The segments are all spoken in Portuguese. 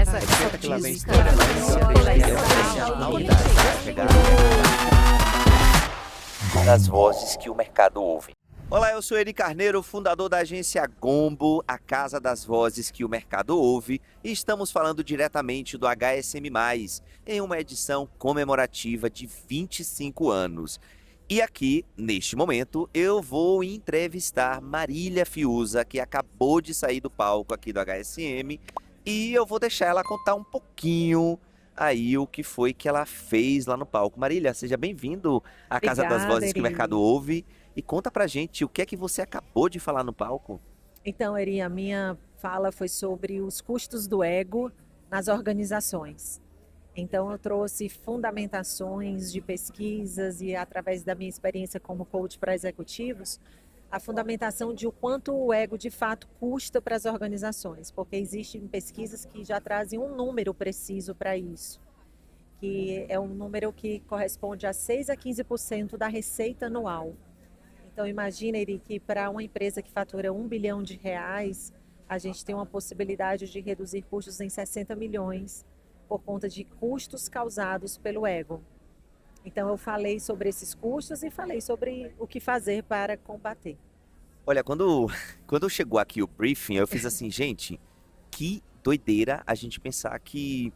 Senta que lá vem Diz, história, cara, das vozes que o mercado ouve. Olá, eu sou Eri Carneiro, fundador da agência Gombo, a casa das vozes que o mercado ouve, e estamos falando diretamente do HSM+, em uma edição comemorativa de 25 anos. E aqui, neste momento, eu vou entrevistar Marília Fiuza, que acabou de sair do palco aqui do HSM, e eu vou deixar ela contar um pouquinho aí o que foi que ela fez lá no palco. Marília, seja bem-vindo à Casa das Obrigada, Vozes que o Eri. mercado ouve. E conta pra gente o que é que você acabou de falar no palco. Então, Eri, a minha fala foi sobre os custos do ego nas organizações. Então, eu trouxe fundamentações de pesquisas e, através da minha experiência como coach para executivos, a fundamentação de o quanto o ego de fato custa para as organizações, porque existem pesquisas que já trazem um número preciso para isso, que é um número que corresponde a 6 a 15% da receita anual. Então, imagina, Eri, que para uma empresa que fatura R$ 1 bilhão, a gente tem uma possibilidade de reduzir custos em 60 milhões por conta de custos causados pelo ego. Então, eu falei sobre esses custos e falei sobre o que fazer para combater. Olha, quando chegou aqui o briefing, eu fiz assim, gente, que doideira a gente pensar que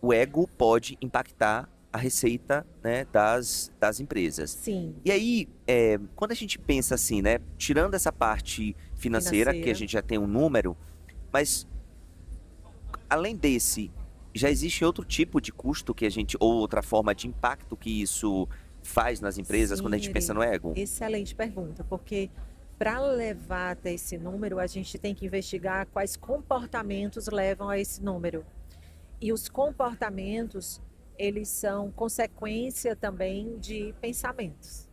o ego pode impactar a receita, né, das empresas. Sim, E aí, quando a gente pensa assim, né, tirando essa parte financeira, que a gente já tem um número, mas além desse, já existe outro tipo de custo que a gente, ou outra forma de impacto que isso faz nas empresas quando a gente sim, pensa Eri. no ego? Excelente pergunta, porque para levar até esse número, a gente tem que investigar quais comportamentos levam a esse número. E os comportamentos, eles são consequência também de pensamentos.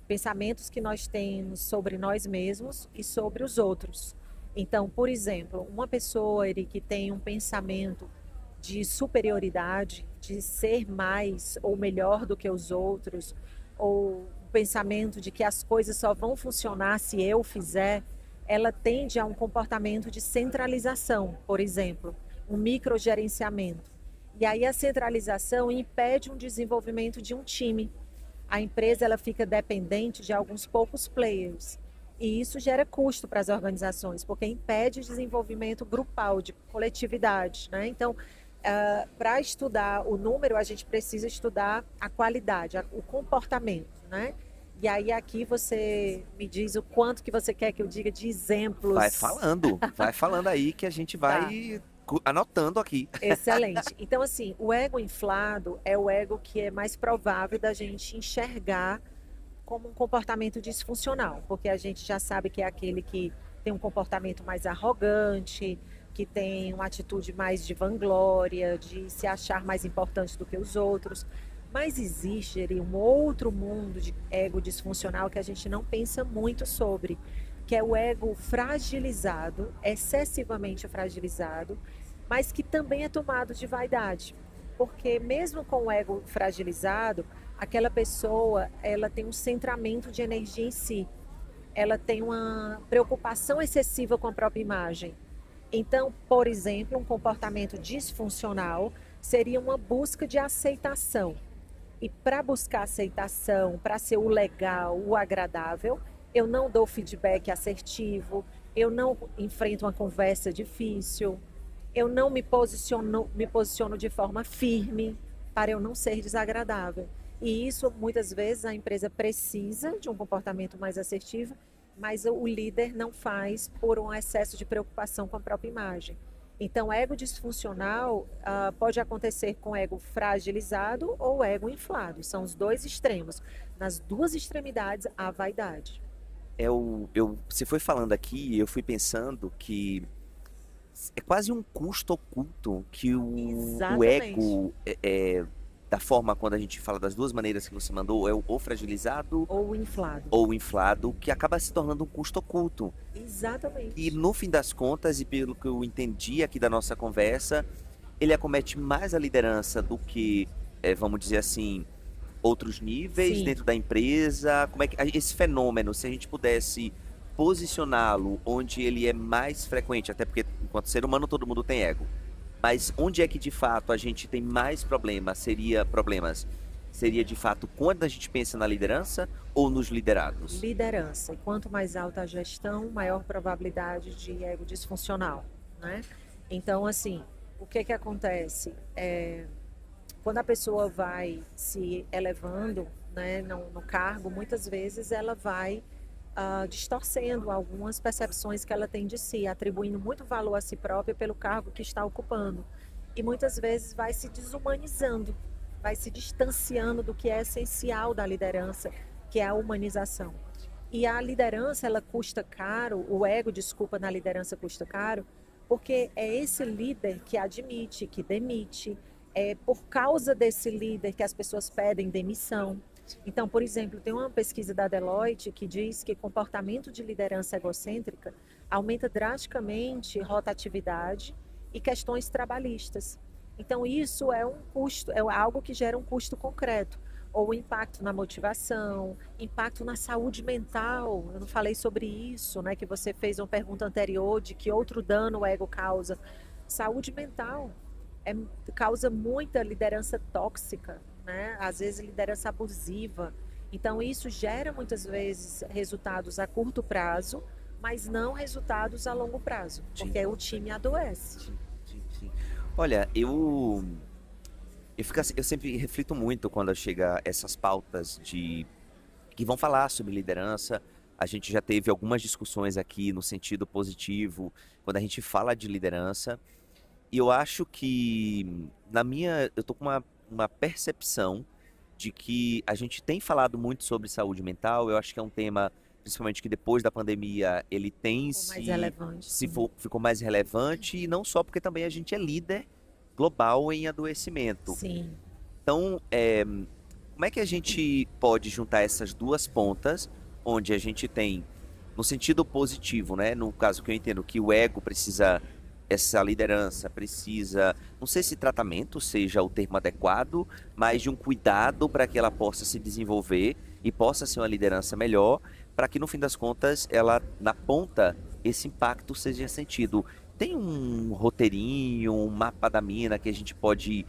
Pensamentos que nós temos sobre nós mesmos e sobre os outros. Então, por exemplo, uma pessoa Eri, que tem um pensamento de superioridade, de ser mais ou melhor do que os outros, ou um pensamento de que as coisas só vão funcionar se eu fizer, ela tende a um comportamento de centralização, por exemplo, um microgerenciamento. E aí a centralização impede um desenvolvimento de um time. A empresa ela fica dependente de alguns poucos players. E isso gera custo para as organizações, porque impede o desenvolvimento grupal, de coletividade, né? Então, para estudar o número, a gente precisa estudar a qualidade, o comportamento, né? E aí aqui você me diz o quanto que você quer que eu diga de exemplos. Vai falando aí que a gente vai anotando aqui. Excelente. Então, assim, o ego inflado é o ego que é mais provável da gente enxergar como um comportamento disfuncional, porque a gente já sabe que é aquele que tem um comportamento mais arrogante, que tem uma atitude mais de vanglória, de se achar mais importante do que os outros. Mas existe ali um outro mundo de ego disfuncional que a gente não pensa muito sobre, que é o ego fragilizado, excessivamente fragilizado, mas que também é tomado de vaidade. Porque mesmo com o ego fragilizado, aquela pessoa, ela tem um centramento de energia em si. Ela tem uma preocupação excessiva com a própria imagem. Então, por exemplo, um comportamento disfuncional seria uma busca de aceitação. E para buscar aceitação, para ser o legal, o agradável, eu não dou feedback assertivo, eu não enfrento uma conversa difícil, eu não me posiciono de forma firme para eu não ser desagradável. E isso, muitas vezes, a empresa precisa de um comportamento mais assertivo, mas o líder não faz por um excesso de preocupação com a própria imagem. Então, ego disfuncional pode acontecer com ego fragilizado ou ego inflado. São os dois extremos. Nas duas extremidades, há vaidade. Você foi falando aqui, eu fui pensando que é quase um custo oculto que o ego, da forma quando a gente fala das duas maneiras que você mandou, é o ou fragilizado ou inflado, que acaba se tornando um custo oculto. Exatamente. E no fim das contas, e pelo que eu entendi aqui da nossa conversa, ele acomete mais a liderança do que, vamos dizer assim, outros níveis Sim. dentro da empresa. Como é que esse fenômeno, se a gente pudesse posicioná-lo onde ele é mais frequente, até porque enquanto ser humano todo mundo tem ego, Mas onde é que de fato a gente tem mais problemas? Seria de fato quando a gente pensa na liderança ou nos liderados? Liderança. E quanto mais alta a gestão, maior probabilidade de ego disfuncional, né? Então, assim, o que que acontece? Quando a pessoa vai se elevando, né, no cargo, muitas vezes ela vai distorcendo algumas percepções que ela tem de si, atribuindo muito valor a si própria pelo cargo que está ocupando. E muitas vezes vai se desumanizando, vai se distanciando do que é essencial da liderança, que é a humanização. E a liderança, ela custa caro, o ego, desculpa, na liderança custa caro, porque é esse líder que admite, que demite, é por causa desse líder que as pessoas pedem demissão. Então, por exemplo, tem uma pesquisa da Deloitte que diz que comportamento de liderança egocêntrica aumenta drasticamente rotatividade e questões trabalhistas. Então, isso é um custo, é algo que gera um custo concreto, ou impacto na motivação, impacto na saúde mental. Eu não falei sobre isso, né? Que você fez uma pergunta anterior de que outro dano o ego causa. Saúde mental causa muita liderança tóxica, né? Às vezes liderança abusiva. Então isso gera muitas vezes resultados a curto prazo, mas não resultados a longo prazo, porque Sim. o time adoece. Sim. Olha, eu sempre reflito muito quando chega essas pautas que vão falar sobre liderança. A gente já teve algumas discussões aqui no sentido positivo, quando a gente fala de liderança. E eu acho que, eu tô com uma percepção de que a gente tem falado muito sobre saúde mental. Eu acho que é um tema, principalmente que depois da pandemia, ele tem Ficou mais relevante. ficou mais relevante, e não só porque também a gente é líder global em adoecimento. Sim. Então, como é que a gente pode juntar essas duas pontas, onde a gente tem, no sentido positivo, né? No caso que eu entendo que o ego precisa, essa liderança precisa, não sei se tratamento seja o termo adequado, mas de um cuidado para que ela possa se desenvolver e possa ser uma liderança melhor, para que no fim das contas, ela, na ponta, esse impacto seja sentido. Tem um roteirinho, um mapa da mina que a gente pode,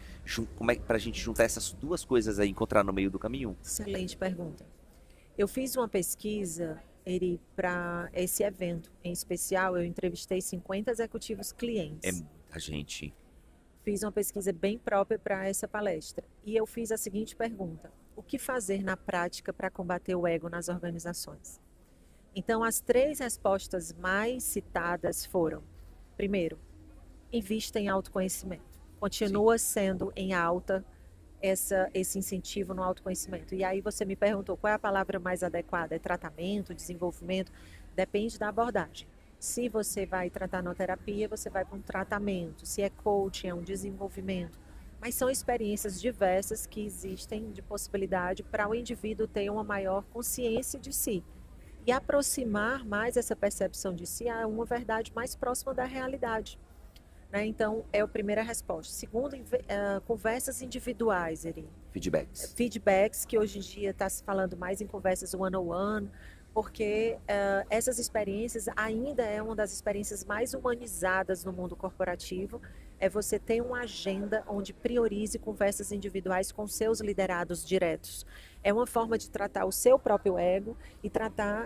como é para a gente juntar essas duas coisas aí, encontrar no meio do caminho? Excelente pergunta. Eu fiz uma pesquisa, Eri, para esse evento. Em especial, eu entrevistei 50 executivos É clientes. muita gente. Fiz uma pesquisa bem própria para essa palestra. E eu fiz a seguinte pergunta: o que fazer na prática para combater o ego nas organizações? Então, as 3 respostas mais citadas foram: primeiro, invista em autoconhecimento. Continua sendo em alta esse incentivo no autoconhecimento. E aí você me perguntou qual é a palavra mais adequada? É tratamento, desenvolvimento? Depende da abordagem. Se você vai tratar na terapia, você vai para um tratamento. Se é coaching, é um desenvolvimento. Mas são experiências diversas que existem de possibilidade para o indivíduo ter uma maior consciência de si e aproximar mais essa percepção de si a uma verdade mais próxima da realidade. Né? Então, é a primeira resposta. Segundo, conversas individuais, Eri. Feedbacks, que hoje em dia está se falando mais em conversas one-on-one, porque essas experiências ainda é uma das experiências mais humanizadas no mundo corporativo. É você ter uma agenda onde priorize conversas individuais com seus liderados diretos. É uma forma de tratar o seu próprio ego e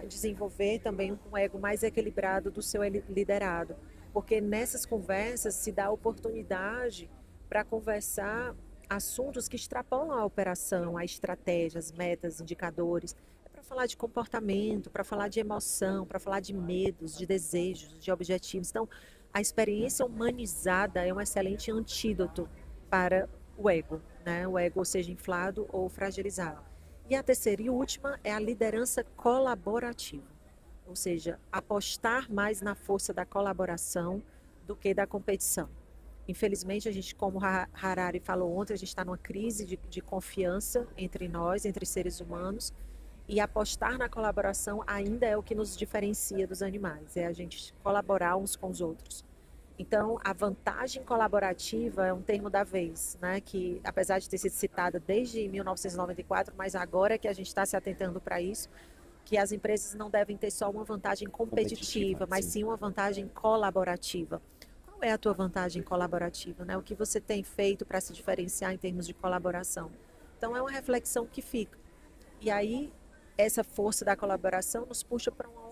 desenvolver também um ego mais equilibrado do seu liderado. Porque nessas conversas se dá oportunidade para conversar assuntos que extrapolam a operação, a estratégia, as metas, indicadores. É para falar de comportamento, para falar de emoção, para falar de medos, de desejos, de objetivos. Então, a experiência humanizada é um excelente antídoto para o ego, né? O ego, seja inflado ou fragilizado. E a terceira e última é a liderança colaborativa. Ou seja, apostar mais na força da colaboração do que da competição. Infelizmente, a gente, como Harari falou ontem, a gente está numa crise de confiança entre nós, entre seres humanos, e apostar na colaboração ainda é o que nos diferencia dos animais, é a gente colaborar uns com os outros. Então, a vantagem colaborativa é um termo da vez, né? Que apesar de ter sido citada desde 1994, mas agora é que a gente está se atentando para isso, que as empresas não devem ter só uma vantagem competitiva, mas sim uma vantagem colaborativa. Qual qual é a tua vantagem colaborativa, né? O que você tem feito para se diferenciar em termos de colaboração? Então, é uma reflexão que fica. E aí, essa força da colaboração nos puxa para uma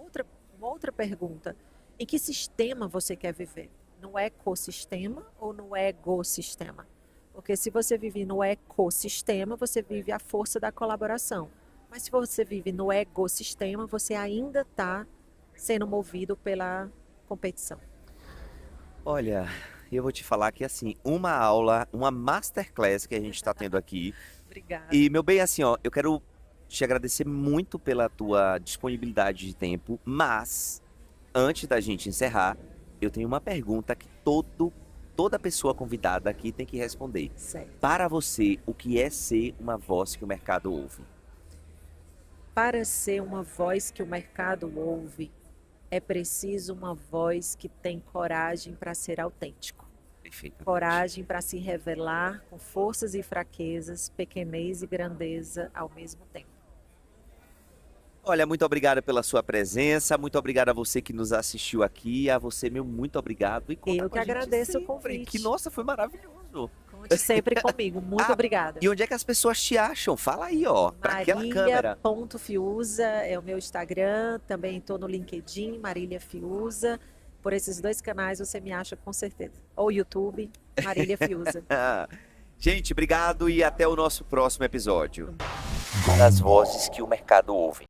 outra pergunta. Em que sistema você quer viver? No ecossistema ou no egossistema? Porque se você vive no ecossistema, você vive a força da colaboração. Mas se você vive no egossistema, você ainda está sendo movido pela competição. Olha, eu vou te falar que assim, uma aula, uma masterclass que a gente está tendo aqui. Obrigada. E, meu bem, assim, ó, eu quero te agradecer muito pela tua disponibilidade de tempo, mas antes da gente encerrar, eu tenho uma pergunta que toda pessoa convidada aqui tem que responder. Certo. Para você, o que é ser uma voz que o mercado ouve? Para ser uma voz que o mercado ouve, é preciso uma voz que tem coragem para ser autêntico. Perfeito. Coragem para se revelar com forças e fraquezas, pequenez e grandeza ao mesmo tempo. Olha, muito obrigado pela sua presença, muito obrigado a você que nos assistiu aqui, a você, meu, muito obrigado. E conta Eu com que a gente agradeço o sempre, convite. que, nossa, foi maravilhoso. Conte sempre comigo. Muito obrigada. E onde é que as pessoas te acham? Fala aí, ó, para aquela câmera. Marília.fiuza é o meu Instagram, também estou no LinkedIn, Marília Fiuza. Por esses dois canais você me acha com certeza. Ou YouTube, Marília Fiuza. Gente, obrigado e até o nosso próximo episódio. Das vozes que o mercado ouve.